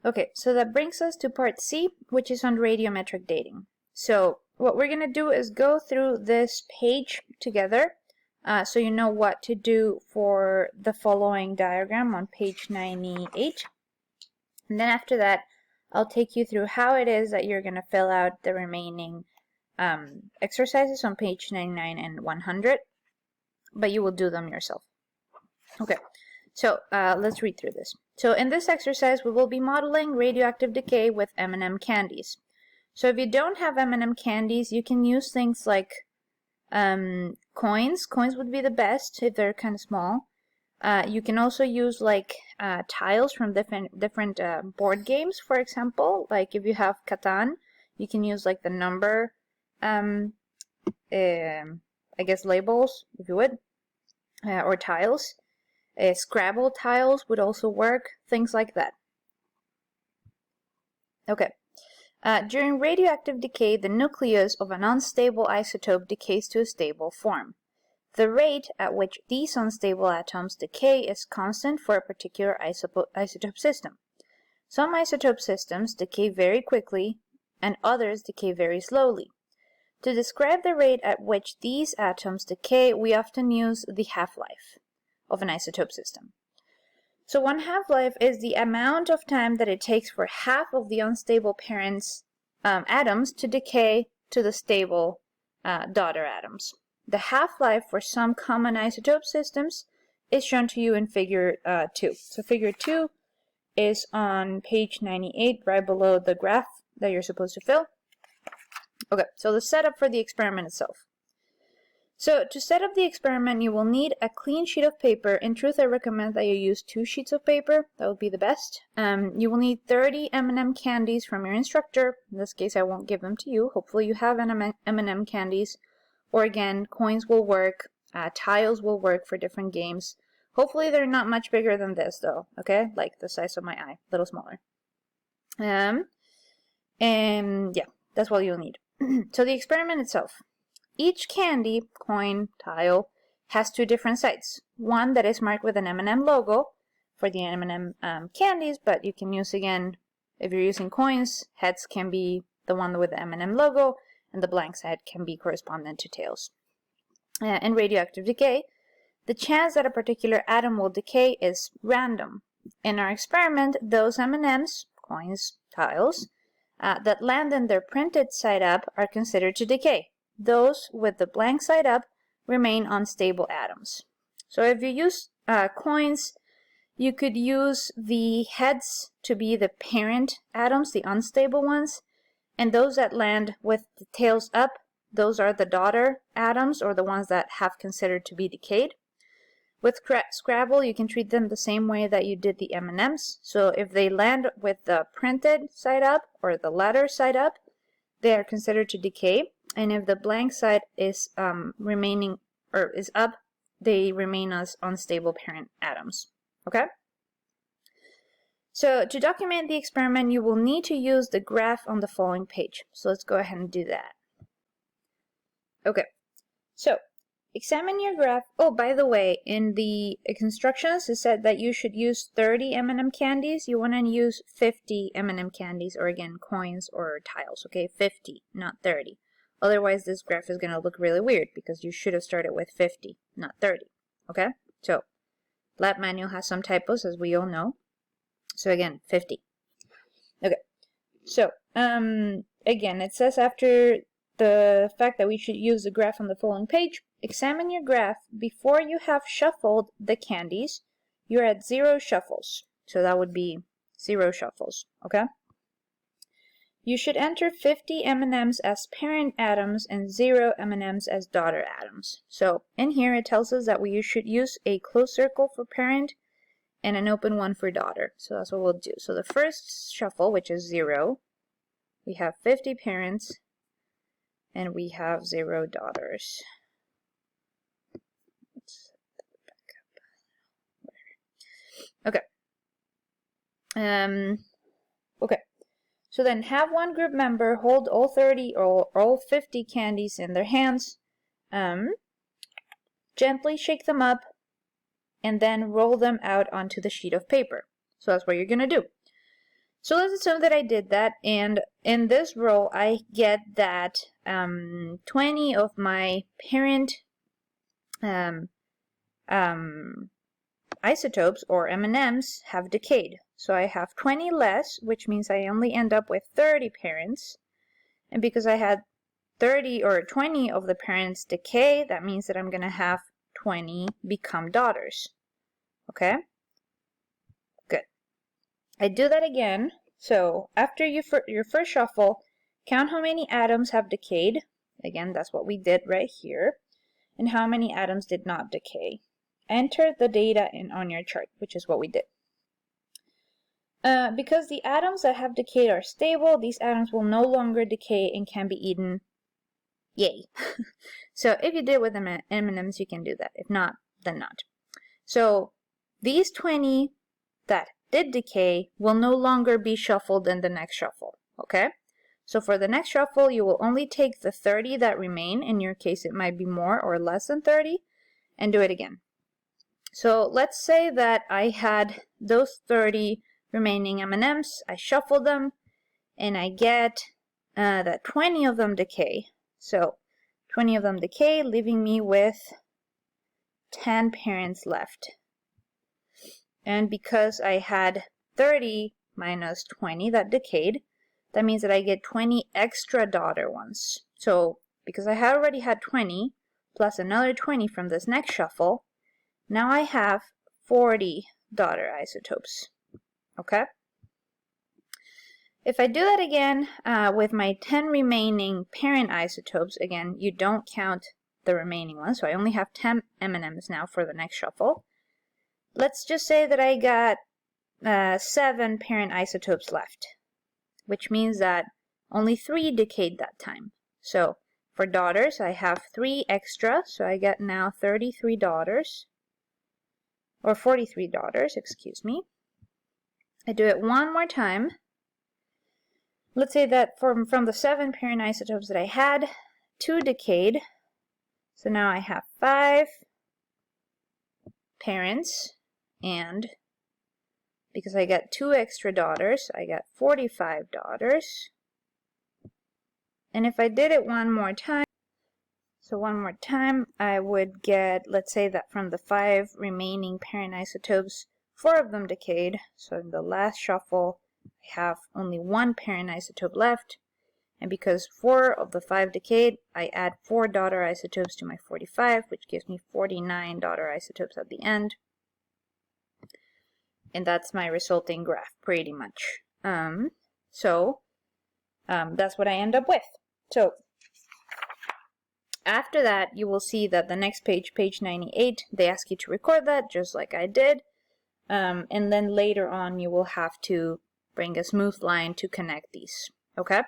Okay, so that brings us to part C, which is on radiometric dating. So what we're going to do is go through this page together so you know what to do for the following diagram on page 98. And then after that, I'll take you through how it is that you're going to fill out the remaining exercises on page 99 and 100, but you will do them yourself. Okay, so let's read through this. So in this exercise, we will be modeling radioactive decay with M&M candies. So if you don't have M&M candies, you can use things like coins. Coins would be the best if they're kind of small. You can also use like tiles from different board games, for example. Like if you have Catan, you can use like the number, I guess labels, if you would, or tiles. Scrabble tiles would also work, things like that. Okay. During radioactive decay, the nucleus of an unstable isotope decays to a stable form. The rate at which these unstable atoms decay is constant for a particular isotope system. Some isotope systems decay very quickly, and others decay very slowly. To describe the rate at which these atoms decay, we often use the half-life of an isotope system. So one half-life is the amount of time that it takes for half of the unstable parent atoms to decay to the stable daughter atoms. The half-life for some common isotope systems is shown to you in figure 2. So figure 2 is on page 98, right below the graph that you're supposed to fill. Okay, so the setup for the experiment itself. So to set up the experiment, you will need a clean sheet of paper. In truth, I recommend that you use 2 sheets of paper. That would be the best. You will need 30 M&M candies from your instructor. In this case, I won't give them to you. Hopefully you have M&M candies. Or again, coins will work. Tiles will work for different games. Hopefully they're not much bigger than this, though. Okay? Like the size of my eye. A little smaller. And yeah, that's what you'll need. So the experiment itself. Each candy, coin, tile, has 2 different sides. One that is marked with an M&M logo for the M&M candies, but you can use, again, if you're using coins, heads can be the one with the M&M logo, and the blank side can be correspondent to tails. In radioactive decay, the chance that a particular atom will decay is random. In our experiment, those M&Ms, coins, tiles, that land in their printed side up are considered to decay. Those with the blank side up remain unstable atoms. So if you use coins, you could use the heads to be the parent atoms, the unstable ones, and those that land with the tails up, those are the daughter atoms, or the ones that have considered to be decayed. With Scrabble, you can treat them the same way that you did the M&Ms. So if they land with the printed side up or the letter side up, they are considered to decay. And if the blank side is remaining or is up, they remain as unstable parent atoms. Okay? So to document the experiment, you will need to use the graph on the following page. So let's go ahead and do that. Okay. So examine your graph. Oh, by the way, in the instructions, it said that you should use 30 M&M candies. You want to use 50 M&M candies, or again, coins or tiles. Okay, 50, not 30. Otherwise, this graph is going to look really weird because you should have started with 50, not 30. Okay? So, lab manual has some typos, as we all know. So again, 50. Okay. So, again, it says after the fact that we should use the graph on the following page, examine your graph before you have shuffled the candies. You're at 0 shuffles. So that would be 0 shuffles. Okay? You should enter 50 M&Ms as parent atoms and 0 M&Ms as daughter atoms. So in here it tells us that we should use a closed circle for parent and an open one for daughter. So that's what we'll do. So the first shuffle, which is 0, we have 50 parents and we have 0 daughters. Let's set that back up. Okay. Okay. So then have one group member hold all 30 or all 50 candies in their hands, gently shake them up, and then roll them out onto the sheet of paper. So that's what you're going to do. So let's assume that I did that, and in this row I get that 20 of my parent isotopes, or M&Ms, have decayed. So I have 20 less, which means I only end up with 30 parents. And because I had 30 or 20 of the parents decay, that means that I'm going to have 20 become daughters. Okay? Good. I do that again. So after your first shuffle, count how many atoms have decayed. Again, that's what we did right here. And how many atoms did not decay. Enter the data on your chart, which is what we did. Because the atoms that have decayed are stable, these atoms will no longer decay and can be eaten. Yay. So if you did with M&Ms, you can do that. If not, then not. So these 20 that did decay will no longer be shuffled in the next shuffle. Okay? So for the next shuffle, you will only take the 30 that remain. In your case, it might be more or less than 30, and do it again. So let's say that I had those 30 remaining M&Ms, I shuffle them, and I get that 20 of them decay. So 20 of them decay, leaving me with 10 parents left. And because I had 30 minus 20 that decayed, that means that I get 20 extra daughter ones. So because I already had 20, plus another 20 from this next shuffle, now I have 40 daughter isotopes. Okay? If I do that again with my 10 remaining parent isotopes, again, you don't count the remaining ones, so I only have 10 M&Ms now for the next shuffle. Let's just say that I got 7 parent isotopes left, which means that only 3 decayed that time. So for daughters, I have 3 extra, so I get now 33 daughters. Or 43 daughters, excuse me. I do it one more time. Let's say that from the 7 parent isotopes that I had, 2 decayed. So now I have 5 parents, and because I got 2 extra daughters, I got 45 daughters. And if I did it one more time, I would get, let's say that from the 5 remaining parent isotopes, 4 of them decayed. So in the last shuffle, I have only 1 parent isotope left. And because 4 of the 5 decayed, I add 4 daughter isotopes to my 45, which gives me 49 daughter isotopes at the end. And that's my resulting graph, pretty much. That's what I end up with. So after that, you will see that the next page, page 98, they ask you to record that, just like I did. And then later on, you will have to bring a smooth line to connect these. Okay?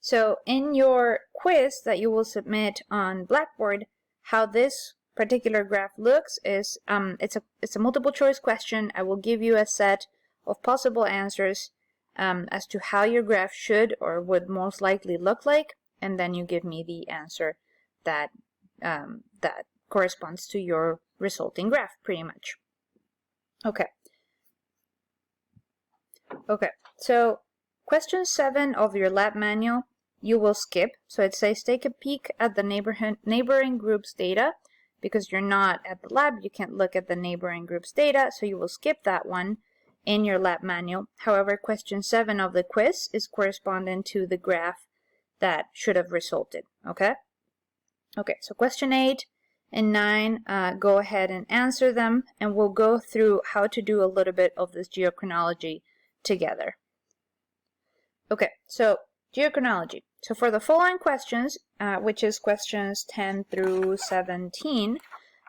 So in your quiz that you will submit on Blackboard, how this particular graph looks is it's a multiple choice question. I will give you a set of possible answers as to how your graph should or would most likely look like, and then you give me the answer that that corresponds to your resulting graph, pretty much. Okay. Okay, so question 7 of your lab manual, you will skip. So it says take a peek at the neighboring group's data. Because you're not at the lab, you can't look at the neighboring group's data, so you will skip that one in your lab manual. However, question 7 of the quiz is corresponding to the graph that should have resulted. Okay? Okay, so question 8 and 9, go ahead and answer them, and we'll go through how to do a little bit of this geochronology together. Okay, so geochronology. So for the following questions, which is questions 10 through 17,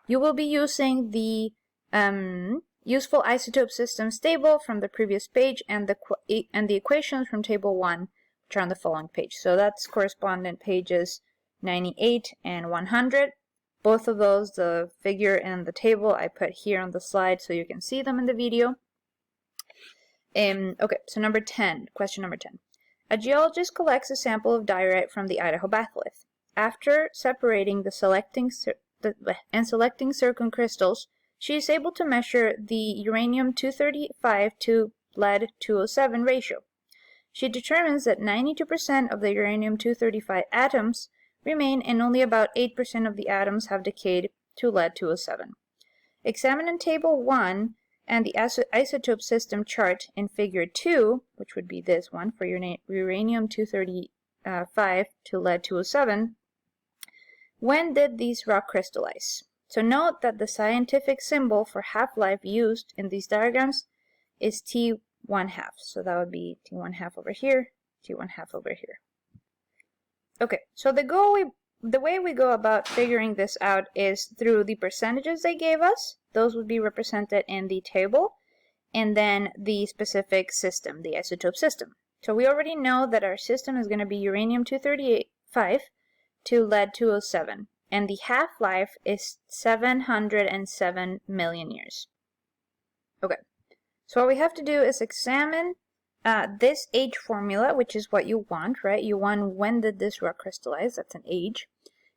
you will be using the useful isotope systems table from the previous page and the equations from table 1, which are on the following page. So that's correspondent pages 98 and 100. Both of those, the figure and the table, I put here on the slide so you can see them in the video. Okay, so number 10, question number 10. A geologist collects a sample of diorite from the Idaho batholith. After separating selecting zircon crystals, she is able to measure the uranium-235 to lead-207 ratio. She determines that 92% of the uranium-235 atoms remain and only about 8% of the atoms have decayed to lead-207. Examine in Table 1 and the isotope system chart in Figure 2, which would be this one for uranium-235 to lead-207, when did these rock crystallize? So note that the scientific symbol for half-life used in these diagrams is T1/2. So that would be T1/2 over here, T1/2 over here. Okay, so the way we go about figuring this out is through the percentages they gave us. Those would be represented in the table, and then the specific system, the isotope system. So we already know that our system is going to be uranium-235 to lead-207, and the half-life is 707 million years. Okay, so what we have to do is examine this age formula, which is what you want, right? You want when did this rock crystallize, that's an age.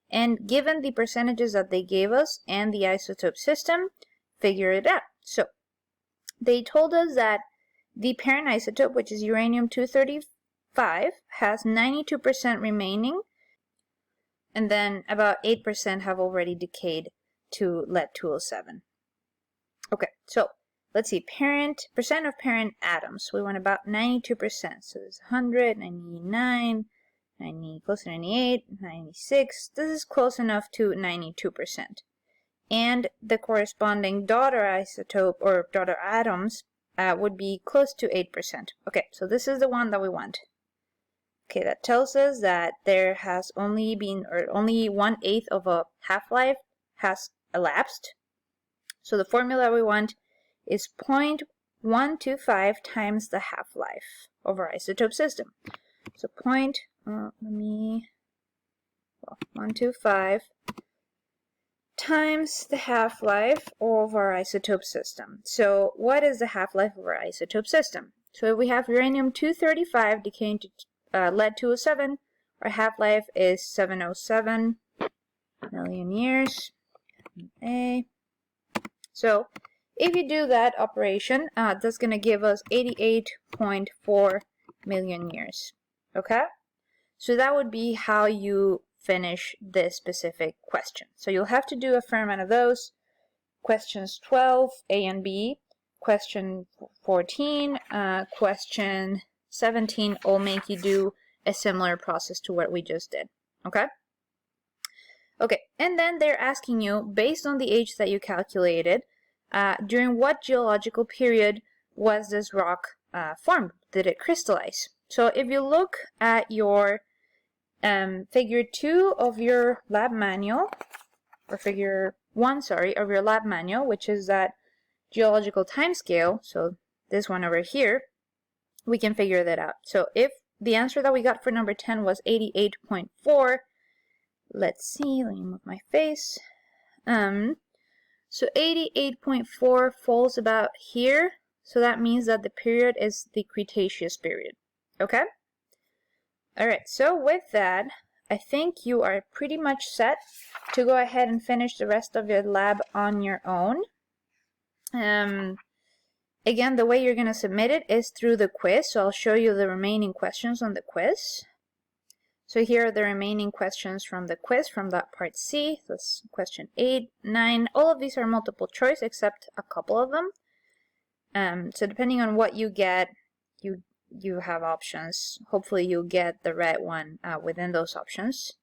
And given the percentages that they gave us and the isotope system, figure it out. So they told us that the parent isotope, which is uranium-235, has 92% remaining, and then about 8% have already decayed to lead-207. Okay, so let's see, percent of parent atoms. We want about 92%. So there's 100, 99, 90, close to 98, 96. This is close enough to 92%. And the corresponding daughter isotope or daughter atoms would be close to 8%. Okay, so this is the one that we want. Okay, that tells us that there has only been, or only 1/8 of a half-life has elapsed. So the formula we want is 0.125 times the half-life of our isotope system. So 125 times the half-life of our isotope system. So what is the half-life of our isotope system? So if we have uranium-235 decaying to lead-207, our half-life is 707 million years. So if you do that operation, that's going to give us 88.4 million years. Okay? So that would be how you finish this specific question. So you'll have to do a fair amount of those. Questions 12, A and B. Question 14, question 17 will make you do a similar process to what we just did. Okay? Okay, and then they're asking you, based on the age that you calculated, during what geological period was this rock formed? Did it crystallize? So if you look at your figure 2 of your lab manual, or figure 1, sorry, of your lab manual, which is that geological time scale, so this one over here, we can figure that out. So if the answer that we got for number 10 was 88.4, let's see, let me move my face. So 88.4 falls about here, so that means that the period is the Cretaceous period. Okay? Alright, so with that, I think you are pretty much set to go ahead and finish the rest of your lab on your own. Again, the way you're going to submit it is through the quiz, so I'll show you the remaining questions on the quiz. So here are the remaining questions from the quiz from that part C. That's question 8, 9. All of these are multiple choice except a couple of them. So depending on what you get, you have options. Hopefully you'll get the right one within those options.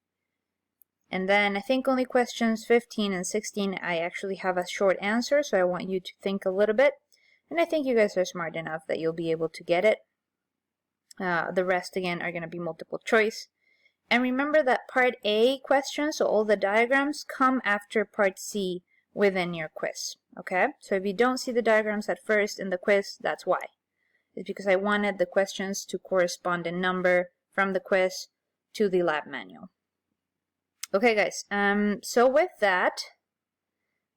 And then I think only questions 15 and 16 I actually have a short answer, so I want you to think a little bit. And I think you guys are smart enough that you'll be able to get it. The rest again are going to be multiple choice. And remember that part A questions, so all the diagrams, come after part C within your quiz. Okay? So if you don't see the diagrams at first in the quiz, that's why. It's because I wanted the questions to correspond in number from the quiz to the lab manual. Okay guys, so with that,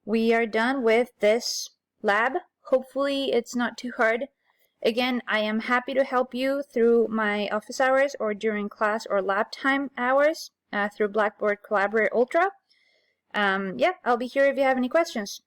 we are done with this lab. Hopefully it's not too hard. Again, I am happy to help you through my office hours or during class or lab time hours through Blackboard Collaborate Ultra. Yeah, I'll be here if you have any questions.